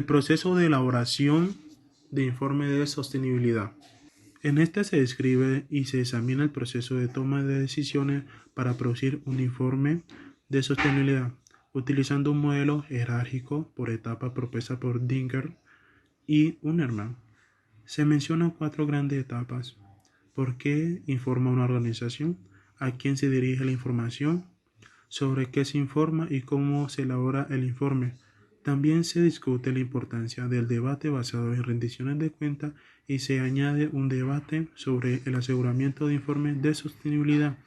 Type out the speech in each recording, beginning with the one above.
El proceso de elaboración de informe de sostenibilidad. En este se describe y se examina el proceso de toma de decisiones para producir un informe de sostenibilidad, utilizando un modelo jerárquico por etapa propuesta por Dinger y Unerman. Se mencionan 4 grandes etapas. ¿Por qué informa una organización? ¿A quién se dirige la información? ¿Sobre qué se informa y cómo se elabora el informe? También se discute la importancia del debate basado en rendiciones de cuentas y se añade un debate sobre el aseguramiento de informes de sostenibilidad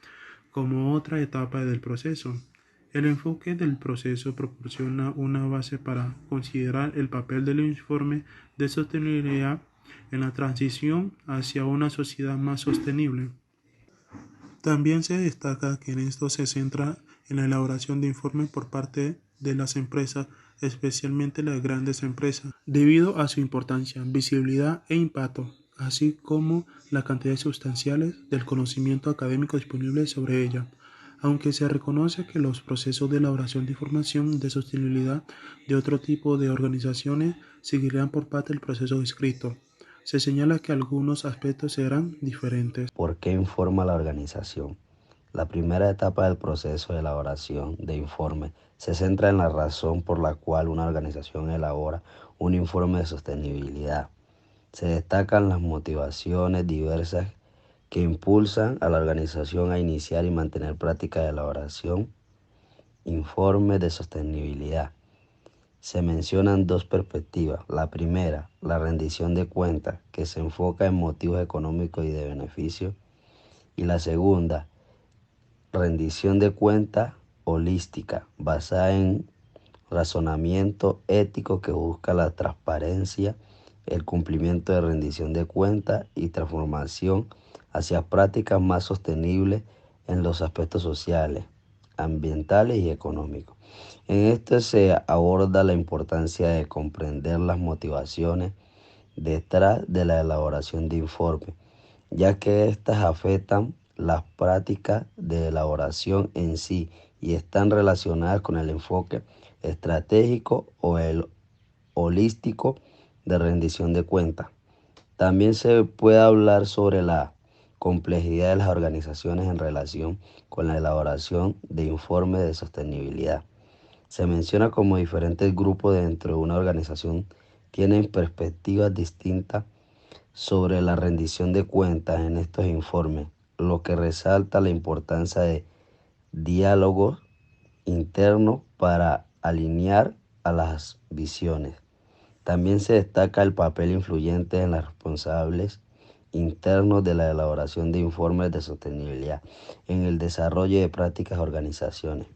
como otra etapa del proceso. El enfoque del proceso proporciona una base para considerar el papel del informe de sostenibilidad en la transición hacia una sociedad más sostenible. También se destaca que en esto se centra en la elaboración de informes por parte de las empresas, especialmente las grandes empresas, debido a su importancia, visibilidad e impacto, así como las cantidades sustanciales del conocimiento académico disponible sobre ella. Aunque se reconoce que los procesos de elaboración de información de sostenibilidad de otro tipo de organizaciones seguirán por parte del proceso escrito, se señala que algunos aspectos serán diferentes. ¿Por qué informa la organización? La primera etapa del proceso de elaboración de informe se centra en la razón por la cual una organización elabora un informe de sostenibilidad. Se destacan las motivaciones diversas que impulsan a la organización a iniciar y mantener prácticas de elaboración, informes de sostenibilidad. Se mencionan 2 perspectivas. La primera, la rendición de cuentas, que se enfoca en motivos económicos y de beneficio. Y la segunda, rendición de cuentas holística, basada en razonamiento ético que busca la transparencia, el cumplimiento de rendición de cuentas y transformación hacia prácticas más sostenibles en los aspectos sociales, ambientales y económicos. En este se aborda la importancia de comprender las motivaciones detrás de la elaboración de informes, ya que éstas afectan las prácticas de elaboración en sí y están relacionadas con el enfoque estratégico o el holístico de rendición de cuentas. También se puede hablar sobre la complejidad de las organizaciones en relación con la elaboración de informes de sostenibilidad. Se menciona como diferentes grupos dentro de una organización tienen perspectivas distintas sobre la rendición de cuentas en estos informes, lo que resalta la importancia de diálogos internos para alinear a las visiones. También se destaca el papel influyente en los responsables internos de la elaboración de informes de sostenibilidad en el desarrollo de prácticas de organizaciones.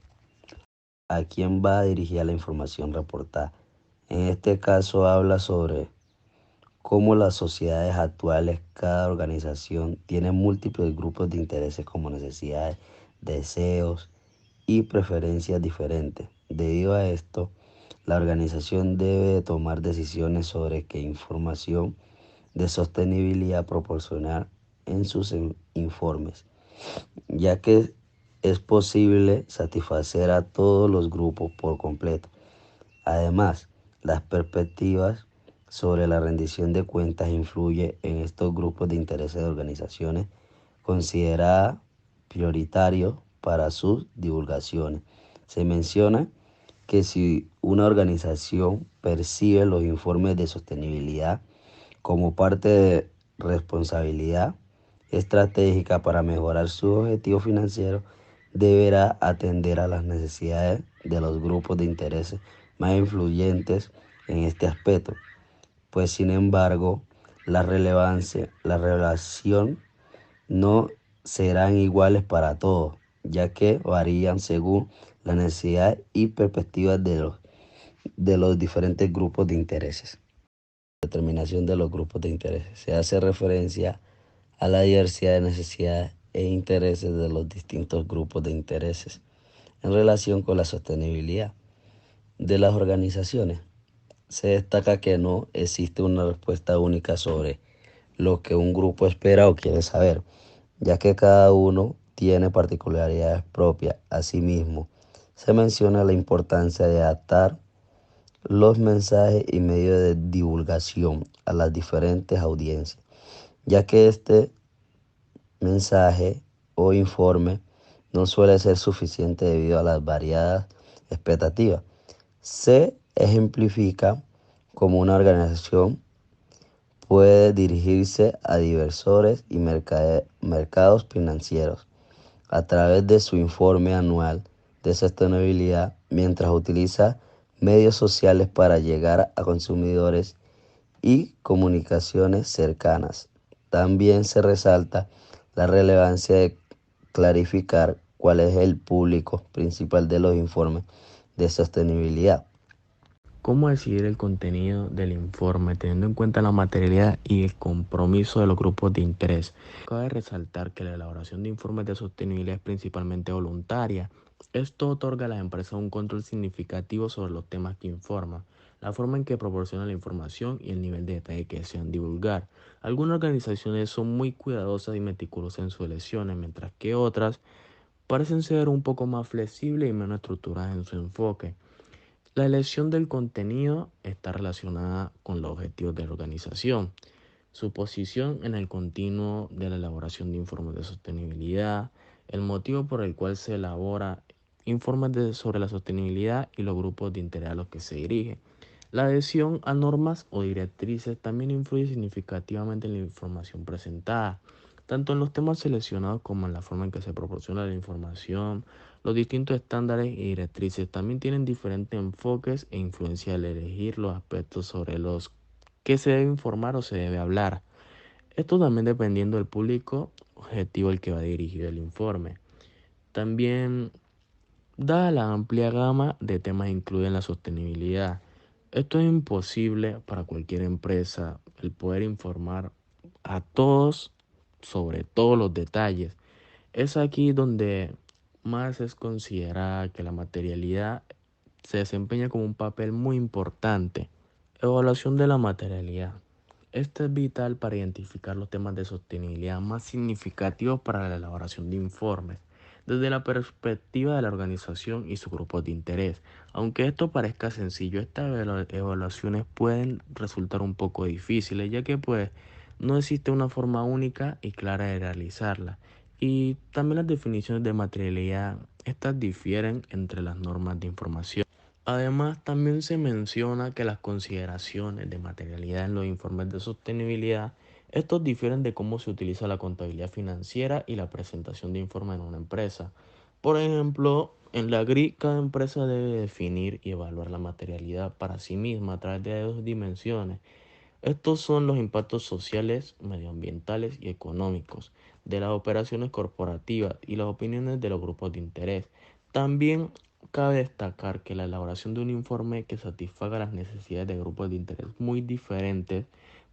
¿A quién va dirigida la información reportada? En este caso habla sobre cómo las sociedades actuales, cada organización tiene múltiples grupos de intereses como necesidades, deseos y preferencias diferentes. Debido a esto, la organización debe tomar decisiones sobre qué información de sostenibilidad proporcionar en sus informes, ya que es posible satisfacer a todos los grupos por completo. Además, las perspectivas sobre la rendición de cuentas influye en estos grupos de intereses de organizaciones consideradas prioritarios para sus divulgaciones. Se menciona que si una organización percibe los informes de sostenibilidad como parte de responsabilidad estratégica para mejorar sus objetivos financieros, deberá atender a las necesidades de los grupos de intereses más influyentes en este aspecto, pues sin embargo la relación no serán iguales para todos, ya que varían según la necesidad y perspectivas de los diferentes grupos de intereses. Determinación de los grupos de intereses. Se hace referencia a la diversidad de necesidades e intereses de los distintos grupos de intereses en relación con la sostenibilidad de las organizaciones. Se destaca que no existe una respuesta única sobre lo que un grupo espera o quiere saber, ya que cada uno tiene particularidades propias. Asimismo, se menciona la importancia de adaptar los mensajes y medios de divulgación a las diferentes audiencias, ya que este mensaje o informe no suele ser suficiente debido a las variadas expectativas. Se ejemplifica como una organización puede dirigirse a diversores y mercados financieros a través de su informe anual de sostenibilidad, mientras utiliza medios sociales para llegar a consumidores y comunicaciones cercanas. También se resalta la relevancia de clarificar cuál es el público principal de los informes de sostenibilidad. ¿Cómo decidir el contenido del informe teniendo en cuenta la materialidad y el compromiso de los grupos de interés? Cabe resaltar que la elaboración de informes de sostenibilidad es principalmente voluntaria. Esto otorga a las empresas un control significativo sobre los temas que informan, la forma en que proporcionan la información y el nivel de detalle que desean divulgar. Algunas organizaciones son muy cuidadosas y meticulosas en sus elecciones, mientras que otras parecen ser un poco más flexibles y menos estructuradas en su enfoque. La elección del contenido está relacionada con los objetivos de la organización, su posición en el continuo de la elaboración de informes de sostenibilidad, el motivo por el cual se elabora sobre la sostenibilidad y los grupos de interés a los que se dirige. La adhesión a normas o directrices también influye significativamente en la información presentada, tanto en los temas seleccionados como en la forma en que se proporciona la información. Los distintos estándares y directrices también tienen diferentes enfoques e influencia al elegir los aspectos sobre los que se debe informar o se debe hablar. Esto también dependiendo del público objetivo al que va dirigido el informe. También, dada la amplia gama de temas incluida en la sostenibilidad, esto es imposible para cualquier empresa el poder informar a todos sobre todos los detalles. Es aquí donde más es considerada que la materialidad se desempeña como un papel muy importante. Evaluación de la materialidad. Esta es vital para identificar los temas de sostenibilidad más significativos para la elaboración de informes, desde la perspectiva de la organización y sus grupos de interés. Aunque esto parezca sencillo, estas evaluaciones pueden resultar un poco difíciles, ya que no existe una forma única y clara de realizarla. Y también las definiciones de materialidad, estas difieren entre las normas de información. Además, también se menciona que las consideraciones de materialidad en los informes de sostenibilidad, estos difieren de cómo se utiliza la contabilidad financiera y la presentación de informes en una empresa. Por ejemplo, en la GRI, cada empresa debe definir y evaluar la materialidad para sí misma a través de dos dimensiones. Estos son los impactos sociales, medioambientales y económicos de las operaciones corporativas y las opiniones de los grupos de interés. También cabe destacar que la elaboración de un informe que satisfaga las necesidades de grupos de interés muy diferentes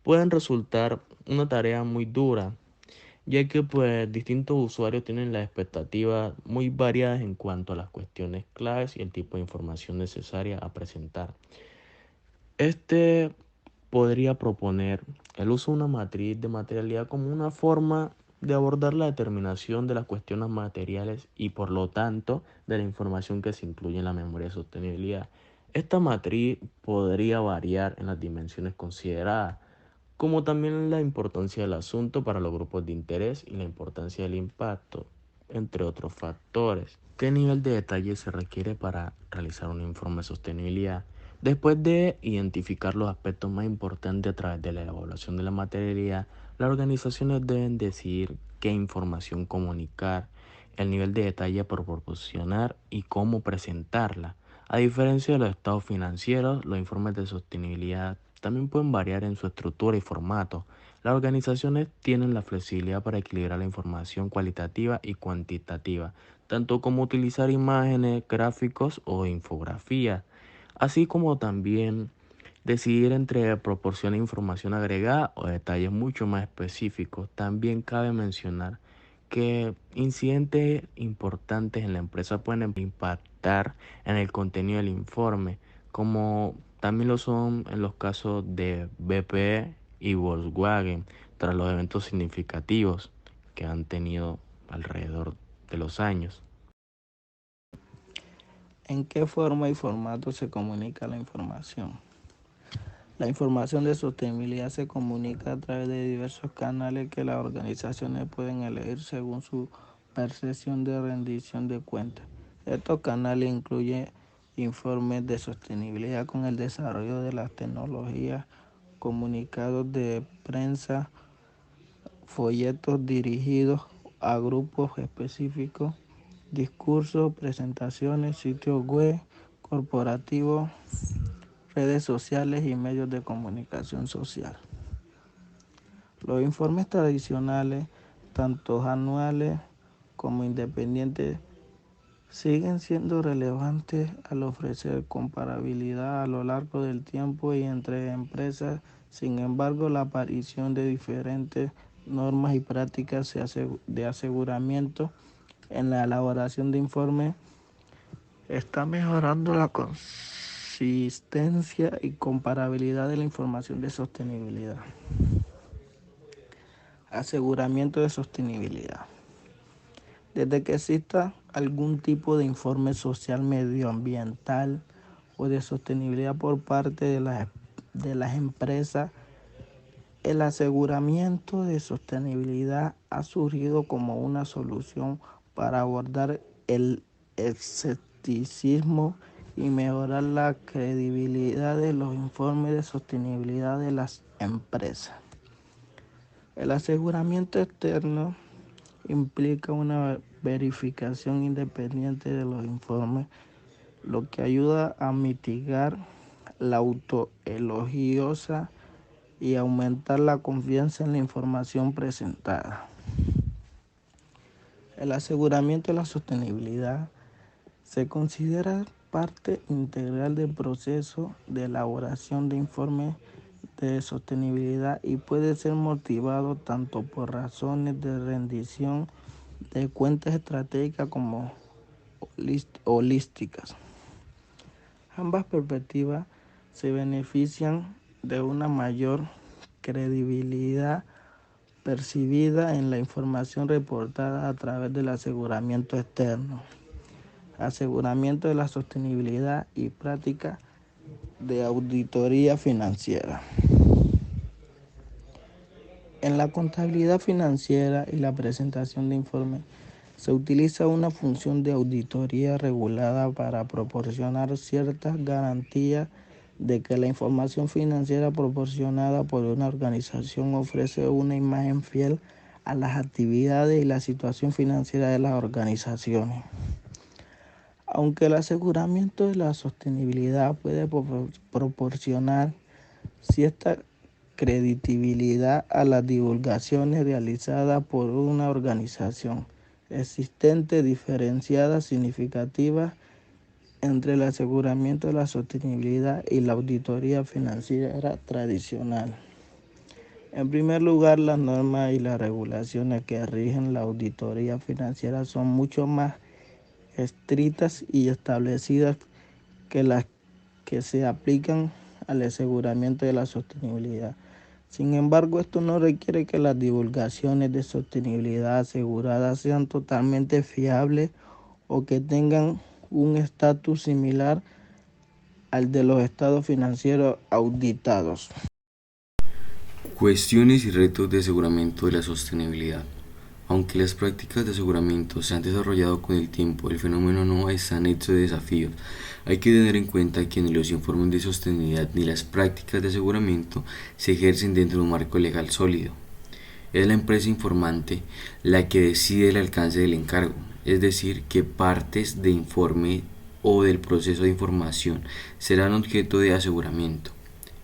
pueden resultar una tarea muy dura, ya que distintos usuarios tienen las expectativas muy variadas en cuanto a las cuestiones claves y el tipo de información necesaria a presentar. Este podría proponer el uso de una matriz de materialidad como una forma de abordar la determinación de las cuestiones materiales y por lo tanto de la información que se incluye en la memoria de sostenibilidad. Esta matriz podría variar en las dimensiones consideradas, como también la importancia del asunto para los grupos de interés y la importancia del impacto, entre otros factores. ¿Qué nivel de detalle se requiere para realizar un informe de sostenibilidad? Después de identificar los aspectos más importantes a través de la evaluación de la materialidad, las organizaciones deben decidir qué información comunicar, el nivel de detalle por proporcionar y cómo presentarla. A diferencia de los estados financieros, los informes de sostenibilidad también pueden variar en su estructura y formato. Las organizaciones tienen la flexibilidad para equilibrar la información cualitativa y cuantitativa, tanto como utilizar imágenes, gráficos o infografías, así como también decidir entre proporcionar información agregada o detalles mucho más específicos. También cabe mencionar que incidentes importantes en la empresa pueden impactar en el contenido del informe, como también lo son en los casos de BP y Volkswagen, tras los eventos significativos que han tenido alrededor de los años. ¿En qué forma y formato se comunica la información? La información de sostenibilidad se comunica a través de diversos canales que las organizaciones pueden elegir según su percepción de rendición de cuentas. Estos canales incluyen informes de sostenibilidad con el desarrollo de las tecnologías, comunicados de prensa, folletos dirigidos a grupos específicos, discursos, presentaciones, sitios web corporativos, redes sociales y medios de comunicación social. Los informes tradicionales, tanto anuales como independientes, siguen siendo relevantes al ofrecer comparabilidad a lo largo del tiempo y entre empresas. Sin embargo, la aparición de diferentes normas y prácticas de aseguramiento en la elaboración de informes está mejorando la consistencia y comparabilidad de la información de sostenibilidad. Aseguramiento de sostenibilidad. Desde que exista algún tipo de informe social, medioambiental o de sostenibilidad por parte de las empresas, el aseguramiento de sostenibilidad ha surgido como una solución para abordar el escepticismo y mejorar la credibilidad de los informes de sostenibilidad de las empresas. El aseguramiento externo implica una verificación independiente de los informes, lo que ayuda a mitigar la autoelogiosa y aumentar la confianza en la información presentada. El aseguramiento de la sostenibilidad se considera parte integral del proceso de elaboración de informes de sostenibilidad y puede ser motivado tanto por razones de rendición de cuentas estratégicas como holísticas. Ambas perspectivas se benefician de una mayor credibilidad percibida en la información reportada a través del aseguramiento externo, aseguramiento de la sostenibilidad y práctica de auditoría financiera. En la contabilidad financiera y la presentación de informes se utiliza una función de auditoría regulada para proporcionar ciertas garantías de que la información financiera proporcionada por una organización ofrece una imagen fiel a las actividades y la situación financiera de las organizaciones. Aunque el aseguramiento de la sostenibilidad puede proporcionar cierta credibilidad a las divulgaciones realizadas por una organización, existen diferencias significativas entre el aseguramiento de la sostenibilidad y la auditoría financiera tradicional. En primer lugar, las normas y las regulaciones que rigen la auditoría financiera son mucho más estrictas y establecidas que las que se aplican al aseguramiento de la sostenibilidad. Sin embargo, esto no requiere que las divulgaciones de sostenibilidad aseguradas sean totalmente fiables o que tengan un estatus similar al de los estados financieros auditados. Cuestiones y retos de aseguramiento de la sostenibilidad. Aunque las prácticas de aseguramiento se han desarrollado con el tiempo, el fenómeno no está anexo de desafíos. Hay que tener en cuenta que ni los informes de sostenibilidad ni las prácticas de aseguramiento se ejercen dentro de un marco legal sólido. Es la empresa informante la que decide el alcance del encargo, es decir, qué partes de informe o del proceso de información serán objeto de aseguramiento.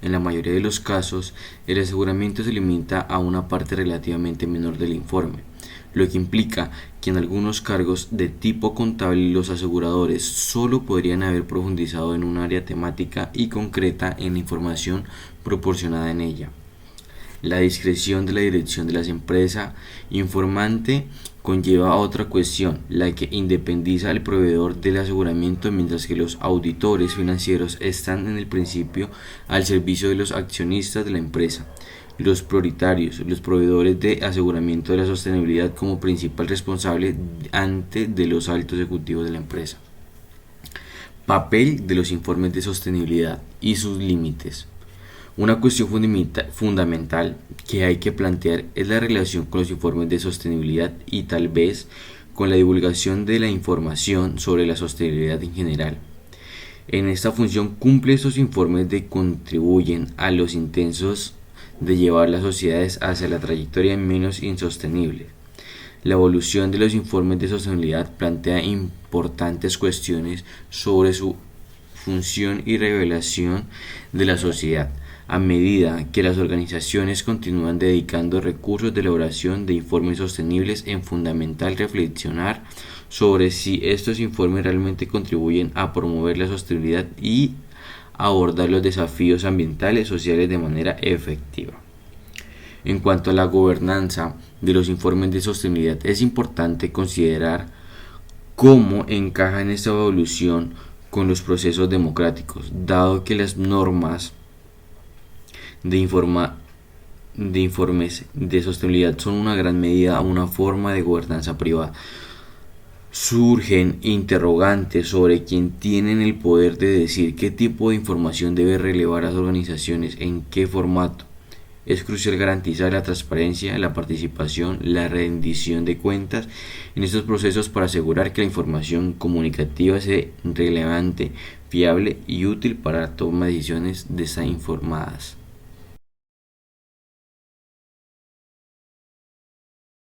En la mayoría de los casos, el aseguramiento se limita a una parte relativamente menor del informe, lo que implica que en algunos cargos de tipo contable los aseguradores solo podrían haber profundizado en un área temática y concreta en la información proporcionada en ella. La discreción de la dirección de la empresa informante conlleva a otra cuestión, la que independiza al proveedor del aseguramiento, mientras que los auditores financieros están en el principio al servicio de los accionistas de la empresa. Los prioritarios, los proveedores de aseguramiento de la sostenibilidad como principal responsable ante de los altos ejecutivos de la empresa. Papel de los informes de sostenibilidad y sus límites. Una cuestión fundamental que hay que plantear es la relación con los informes de sostenibilidad y tal vez con la divulgación de la información sobre la sostenibilidad en general. En esta función cumple estos informes de contribuyen a los intentos de llevar las sociedades hacia la trayectoria menos insostenible. La evolución de los informes de sostenibilidad plantea importantes cuestiones sobre su función y revelación de la sociedad, a medida que las organizaciones continúan dedicando recursos de elaboración de informes sostenibles. Es fundamental reflexionar sobre si estos informes realmente contribuyen a promover la sostenibilidad y abordar los desafíos ambientales y sociales de manera efectiva. En cuanto a la gobernanza de los informes de sostenibilidad, es importante considerar cómo encaja en esta evolución con los procesos democráticos, dado que las normas de informes de sostenibilidad son una gran medida una forma de gobernanza privada. Surgen interrogantes sobre quién tienen el poder de decir qué tipo de información debe relevar a las organizaciones, en qué formato. Es crucial garantizar la transparencia, la participación, la rendición de cuentas en estos procesos para asegurar que la información comunicativa sea relevante, fiable y útil para la toma de decisiones desinformadas.